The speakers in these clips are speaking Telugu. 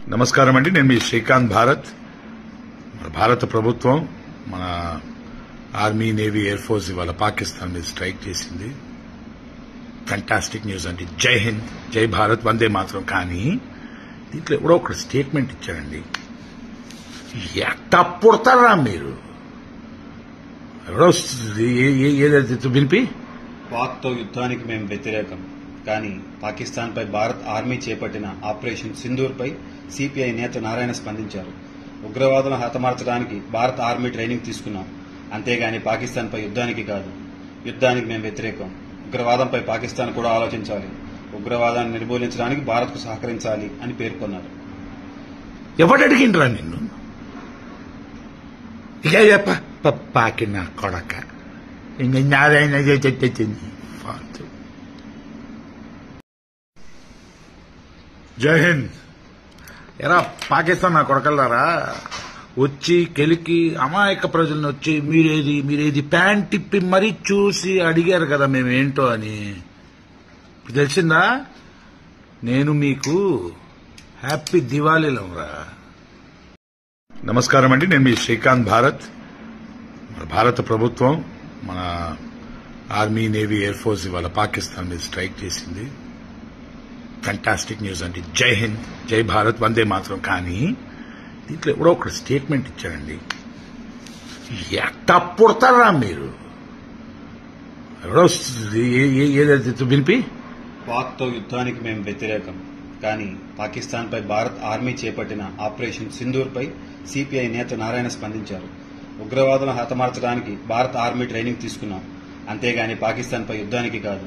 నమస్కారం అండి. నేను మీ శ్రీకాంత్ భారత్. భారత ప్రభుత్వం మన ఆర్మీ, నేవీ, ఎయిర్ ఫోర్స్ ఇవాళ పాకిస్తాన్ మీద స్ట్రైక్ చేసింది. ఫ్యాంటాస్టిక్ న్యూస్ అండి. జై హింద్, జై భారత్, వందే మాత్రం. కానీ దీంట్లో ఎవడో ఒక స్టేట్మెంట్ ఇచ్చారండి. ఎట్టా పుడతారా మీరు? ఎవడో ఏదైతే వినిపి పాక్తో యుద్ధానికి మేము వ్యతిరేకం, కానీ పాకిస్తాన్పై భారత్ ఆర్మీ చేపట్టిన ఆపరేషన్ సింధూర్పై సిపిఐ నేత నారాయణ స్పందించారు. ఉగ్రవాదులను హతమార్చడానికి భారత్ ఆర్మీ ట్రైనింగ్ తీసుకున్నాం, అంతేగాని పాకిస్తాన్పై యుద్ధానికి కాదు. యుద్ధానికి మేము వ్యతిరేకం. ఉగ్రవాదంపై పాకిస్తాన్ కూడా ఆలోచించాలి. ఉగ్రవాదాన్ని నిర్మూలించడానికి భారత్కు సహకరించాలి అని పేర్కొన్నారు. ఎవడడిగిండ్రా నిన్ను? ఇక పాకిన కొడక నారాయణ జై హింద్. ఎరా పాకిస్తాన్ నా కొడకల్లారా, వచ్చి కెలికి అమాయక ప్రజలను వచ్చి మీరేది ప్యాంట్ తిప్పి మరీ చూసి అడిగారు కదా మేమేంటో అని. తెలిసిందా? నేను మీకు హ్యాపీ దివాళీలంరా. నమస్కారం అండి. నేను మీ శ్రీకాంత్ భారత్. భారత ప్రభుత్వం మన ఆర్మీ, నేవీ, ఎయిర్ ఫోర్స్ ఇవాళ పాకిస్తాన్ మీద స్ట్రైక్ చేసింది. ఫ్యాంటాస్టిక్ న్యూస్ అండి. జై హింద్, జై భారత్, వందే మాత్రం. కానీ దీంట్లో ఎవడో ఒక స్టేట్మెంట్ ఇచ్చారండి. ఎట్టా పుడతారా మీరు? ఎవడో ఏదైతే వినిపి పాక్తో యుద్ధానికి మేము వ్యతిరేకం, కానీ పాకిస్తాన్పై భారత్ ఆర్మీ చేపట్టిన ఆపరేషన్ సింధూర్పై సిపిఐ నేత నారాయణ స్పందించారు. ఉగ్రవాదులను హతమార్చడానికి భారత్ ఆర్మీ ట్రైనింగ్ తీసుకున్నాం, అంతేగాని పాకిస్తాన్పై యుద్ధానికి కాదు.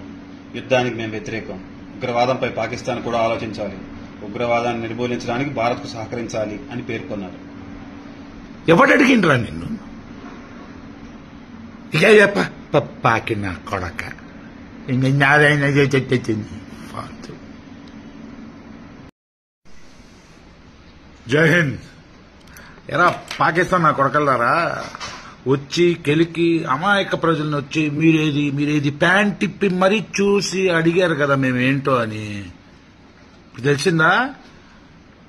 యుద్ధానికి మేము వ్యతిరేకం. ఉగ్రవాదంపై పాకిస్తాన్ కూడా ఆలోచించాలి. ఉగ్రవాదాన్ని నిర్మూలించడానికి భారత్కు సహకరించాలి అని పేర్కొన్నారు. ఎవడడిగిండ్రా నిన్ను? ఇక పాకిన కొడక నారాయణ జై హింద్. ఎరా పాకిస్తాన్ నా కొడకల్లారా, వచ్చి కెలికి అమాయక ప్రజలను వచ్చి మీరేది ప్యాంట్ తిప్పి మరీ చూసి అడిగారు కదా మేమేంటో అని. తెలిసిందా?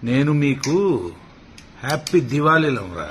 నేను మీకు హ్యాపీ దివాళీలంరా.